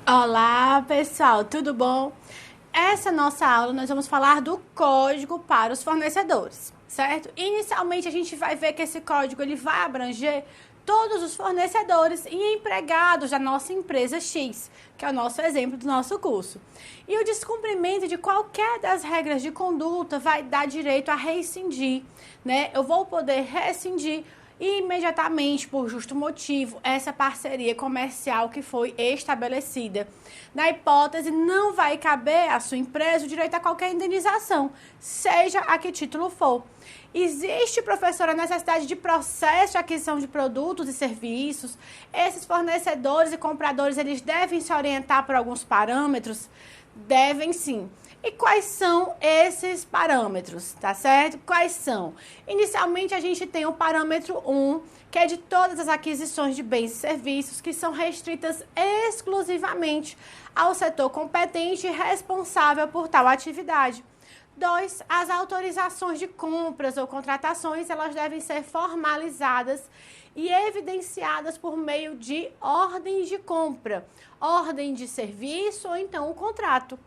Olá, pessoal, tudo bom? Essa nossa aula nós vamos falar do código para os fornecedores, certo? Inicialmente a gente vai ver que esse código ele vai abranger todos os fornecedores e empregados da nossa empresa X, que é o nosso exemplo do nosso curso. E o descumprimento de qualquer das regras de conduta vai dar direito a rescindir, né? Eu vou poder rescindir imediatamente, por justo motivo, essa parceria comercial que foi estabelecida. Na hipótese, não vai caber à sua empresa o direito a qualquer indenização, seja a que título for. Existe, professora, a necessidade de processo de aquisição de produtos e serviços? Esses fornecedores e compradores, eles devem se orientar por alguns parâmetros? Devem sim. E quais são esses parâmetros, tá certo? Quais são? Inicialmente, a gente tem o parâmetro 1, que é de todas as aquisições de bens e serviços que são restritas exclusivamente ao setor competente e responsável por tal atividade. 2, as autorizações de compras ou contratações, elas devem ser formalizadas e evidenciadas por meio de ordens de compra, ordem de serviço ou então o contrato.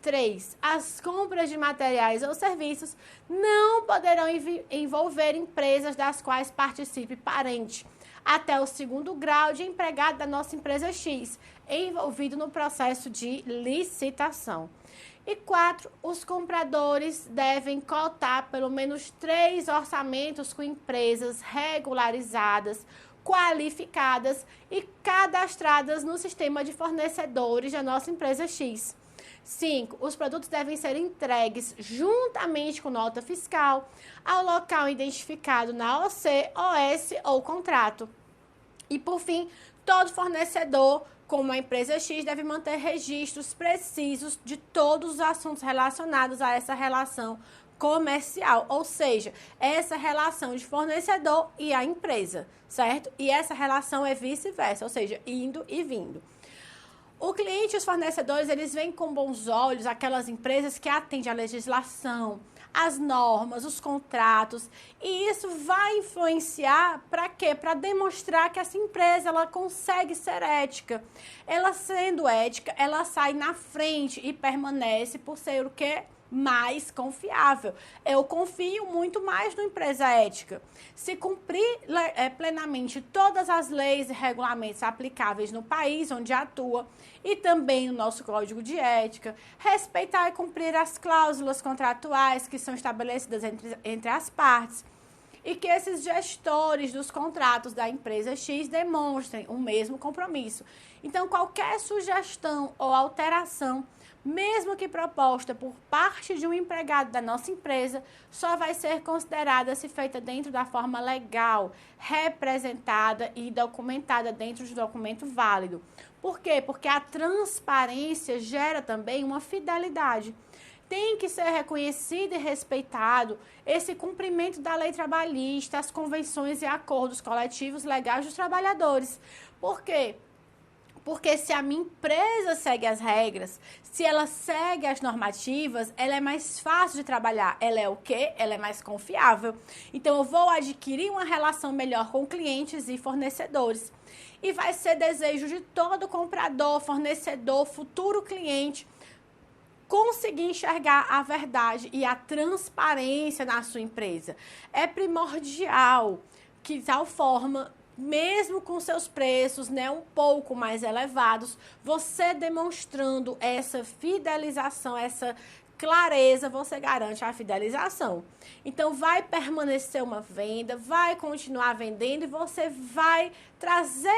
3, as compras de materiais ou serviços não poderão envolver empresas das quais participe parente, até o 2º grau de empregado da nossa empresa X, envolvido no processo de licitação. E 4, os compradores devem cotar pelo menos 3 orçamentos com empresas regularizadas, qualificadas e cadastradas no sistema de fornecedores da nossa empresa X. 5, os produtos devem ser entregues juntamente com nota fiscal ao local identificado na OC, OS ou contrato. E, por fim, todo fornecedor, como a empresa X, deve manter registros precisos de todos os assuntos relacionados a essa relação comercial, ou seja, essa relação de fornecedor e a empresa, certo? E essa relação é vice-versa, ou seja, indo e vindo. O cliente e os fornecedores, eles veem com bons olhos aquelas empresas que atendem à legislação, as normas, os contratos, e isso vai influenciar para quê? Para demonstrar que essa empresa, ela consegue ser ética. Ela sendo ética, ela sai na frente e permanece por ser o quê? Mais confiável. Eu confio muito mais numa empresa ética. Se cumprir plenamente todas as leis e regulamentos aplicáveis no país onde atua e também no nosso código de ética, respeitar e cumprir as cláusulas contratuais que são estabelecidas entre as partes, e que esses gestores dos contratos da empresa X demonstrem o mesmo compromisso. Então, qualquer sugestão ou alteração, mesmo que proposta por parte de um empregado da nossa empresa, só vai ser considerada se feita dentro da forma legal, representada e documentada dentro de documento válido. Por quê? Porque a transparência gera também uma fidelidade. Tem que ser reconhecido e respeitado esse cumprimento da lei trabalhista, as convenções e acordos coletivos legais dos trabalhadores. Por quê? Porque se a minha empresa segue as regras, se ela segue as normativas, ela é mais fácil de trabalhar. Ela é o quê? Ela é mais confiável. Então, eu vou adquirir uma relação melhor com clientes e fornecedores. E vai ser desejo de todo comprador, fornecedor, futuro cliente, conseguir enxergar a verdade e a transparência na sua empresa. É primordial que, de tal forma, mesmo com seus preços, né, um pouco mais elevados, você demonstrando essa fidelização, essa clareza, você garante a fidelização. Então, vai permanecer uma venda, vai continuar vendendo e você vai trazer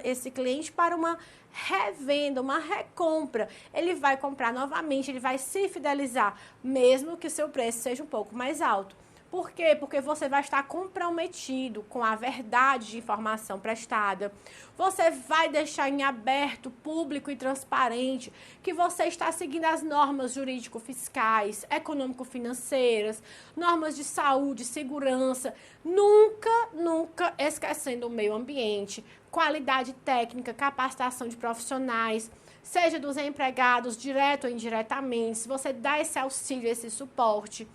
esse cliente para uma revenda, uma recompra. Ele vai comprar novamente, ele vai se fidelizar, mesmo que o seu preço seja um pouco mais alto. Por quê? Porque você vai estar comprometido com a verdade de informação prestada. Você vai deixar em aberto, público e transparente que você está seguindo as normas jurídico-fiscais, econômico-financeiras, normas de saúde, segurança, nunca esquecendo o meio ambiente, qualidade técnica, capacitação de profissionais, seja dos empregados, direto ou indiretamente, se você dá esse auxílio, esse suporte.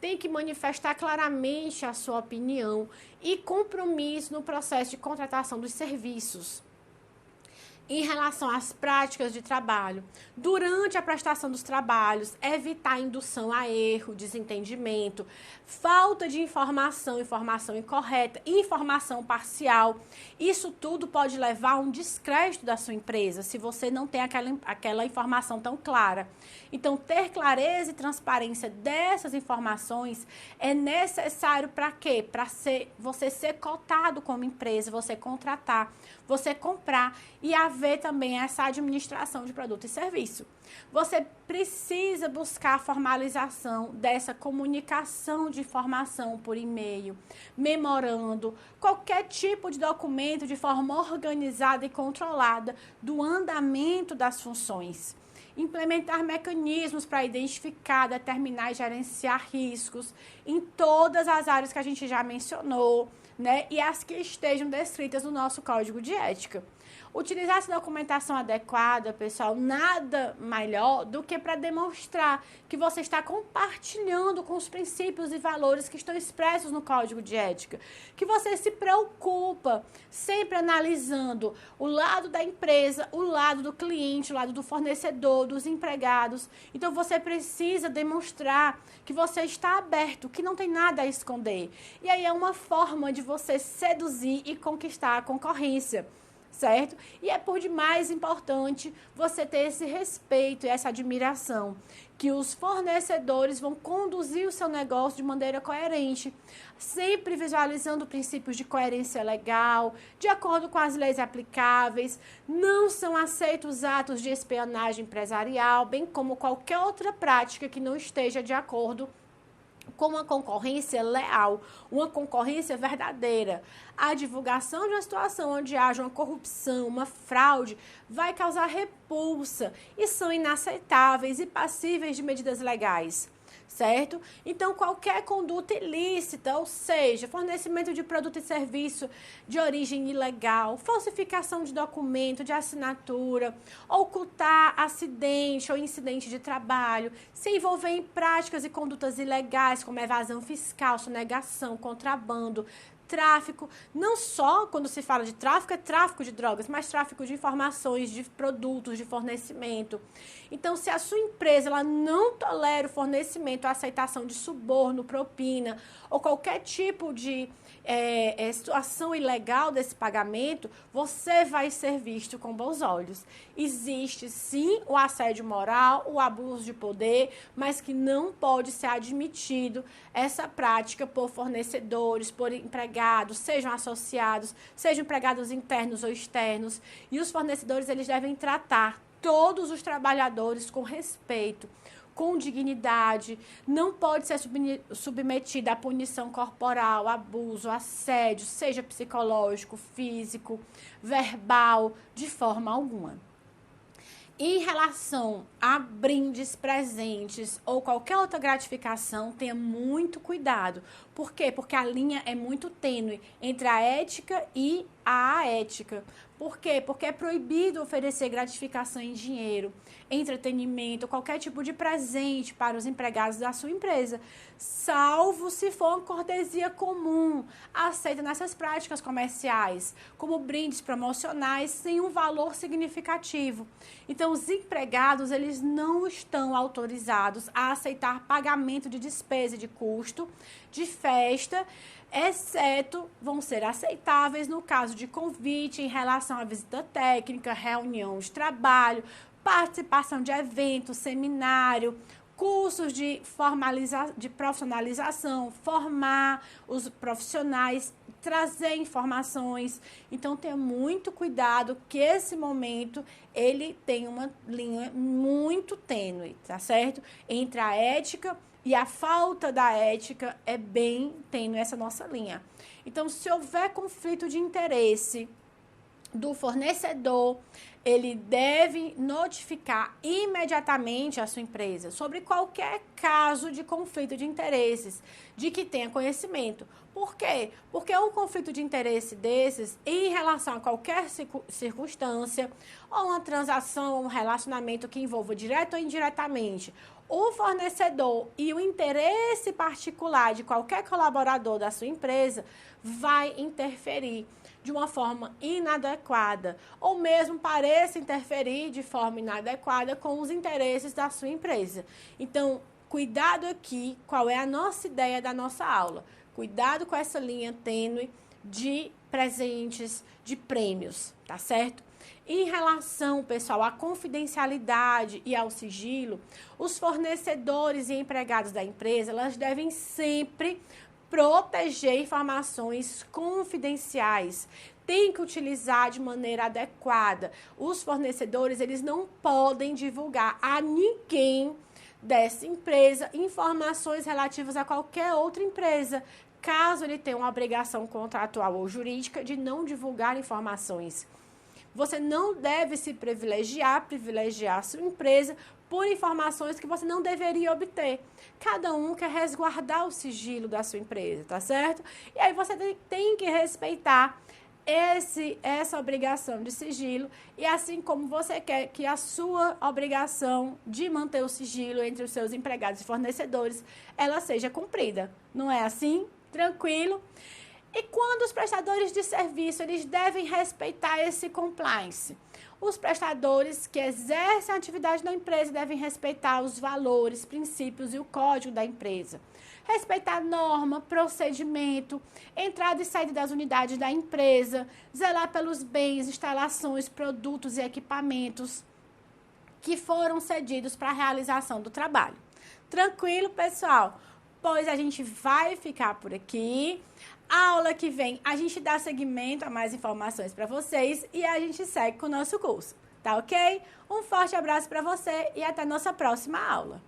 tem que manifestar claramente a sua opinião e compromisso no processo de contratação dos serviços. Em relação às práticas de trabalho, durante a prestação dos trabalhos, evitar indução a erro, desentendimento, falta de informação, informação incorreta, informação parcial. Isso tudo pode levar a um descrédito da sua empresa, se você não tem aquela informação tão clara. Então, ter clareza e transparência dessas informações é necessário para quê? Para você ser cotado como empresa, você contratar, você comprar e haver também essa administração de produto e serviço. Você precisa buscar a formalização dessa comunicação de informação por e-mail, memorando, qualquer tipo de documento de forma organizada e controlada do andamento das funções. Implementar mecanismos para identificar, determinar e gerenciar riscos em todas as áreas que a gente já mencionou, né? E as que estejam descritas no nosso código de ética. Utilizar essa documentação adequada, pessoal, nada melhor do que para demonstrar que você está compartilhando com os princípios e valores que estão expressos no código de ética. Que você se preocupa, sempre analisando o lado da empresa, o lado do cliente, o lado do fornecedor, dos empregados. Então, você precisa demonstrar que você está aberto, que não tem nada a esconder. E aí é uma forma de você seduzir e conquistar a concorrência. Certo? E é por demais importante você ter esse respeito e essa admiração, que os fornecedores vão conduzir o seu negócio de maneira coerente, sempre visualizando princípios de coerência legal, de acordo com as leis aplicáveis. Não são aceitos atos de espionagem empresarial, bem como qualquer outra prática que não esteja de acordo com uma concorrência leal, uma concorrência verdadeira. A divulgação de uma situação onde haja uma corrupção, uma fraude, vai causar repulsa e são inaceitáveis e passíveis de medidas legais. Certo? Então, qualquer conduta ilícita, ou seja, fornecimento de produto e serviço de origem ilegal, falsificação de documento, de assinatura, ocultar acidente ou incidente de trabalho, se envolver em práticas e condutas ilegais, como evasão fiscal, sonegação, contrabando, tráfico, não só quando se fala de tráfico, é tráfico de drogas, mas tráfico de informações, de produtos, de fornecimento. Então, se a sua empresa ela não tolera o fornecimento, a aceitação de suborno, propina ou qualquer tipo de situação ilegal desse pagamento, você vai ser visto com bons olhos. Existe, sim, o assédio moral, o abuso de poder, mas que não pode ser admitido essa prática por fornecedores, por empregados, sejam associados, sejam empregados internos ou externos. E os fornecedores, eles devem tratar todos os trabalhadores com respeito, com dignidade, não pode ser submetida a punição corporal, abuso, assédio, seja psicológico, físico, verbal, de forma alguma. Em relação a brindes, presentes ou qualquer outra gratificação, tenha muito cuidado. Por quê? Porque a linha é muito tênue entre a ética e a aética. Por quê? Porque é proibido oferecer gratificação em dinheiro, entretenimento, qualquer tipo de presente para os empregados da sua empresa, salvo se for uma cortesia comum, aceita nessas práticas comerciais, como brindes promocionais sem um valor significativo. Então, os empregados, eles não estão autorizados a aceitar pagamento de despesa e de custo de festa, exceto vão ser aceitáveis no caso de convite em relação à visita técnica, reunião de trabalho, participação de eventos, seminário, cursos de profissionalização, formar os profissionais, trazer informações. Então, tenha muito cuidado que esse momento ele tem uma linha muito tênue, tá certo? Entre a ética e a falta da ética é bem tênue essa nossa linha. Então, se houver conflito de interesse do fornecedor, ele deve notificar imediatamente a sua empresa sobre qualquer caso de conflito de interesses, de que tenha conhecimento. Por quê? Porque um conflito de interesse desses, em relação a qualquer circunstância, ou uma transação, ou um relacionamento que envolva direto ou indiretamente, o fornecedor e o interesse particular de qualquer colaborador da sua empresa vai interferir de uma forma inadequada, ou mesmo pareça interferir de forma inadequada com os interesses da sua empresa. Então, cuidado aqui, qual é a nossa ideia da nossa aula? Cuidado com essa linha tênue de presentes, de prêmios, tá certo? Em relação, pessoal, à confidencialidade e ao sigilo, os fornecedores e empregados da empresa, elas devem sempre proteger informações confidenciais. Tem que utilizar de maneira adequada. Os fornecedores, eles não podem divulgar a ninguém dessa empresa informações relativas a qualquer outra empresa, caso ele tenha uma obrigação contratual ou jurídica de não divulgar informações. Você não deve se privilegiar a sua empresa por informações que você não deveria obter. Cada um quer resguardar o sigilo da sua empresa, tá certo? E aí você tem que respeitar essa obrigação de sigilo, e assim como você quer que a sua obrigação de manter o sigilo entre os seus empregados e fornecedores, ela seja cumprida. Não é assim? Tranquilo? E quando os prestadores de serviço, eles devem respeitar esse compliance? Os prestadores que exercem a atividade da empresa devem respeitar os valores, princípios e o código da empresa. Respeitar norma, procedimento, entrada e saída das unidades da empresa, zelar pelos bens, instalações, produtos e equipamentos que foram cedidos para a realização do trabalho. Tranquilo, pessoal? Pois a gente vai ficar por aqui. A aula que vem, a gente dá seguimento a mais informações para vocês e a gente segue com o nosso curso, tá ok? Um forte abraço para você e até a nossa próxima aula.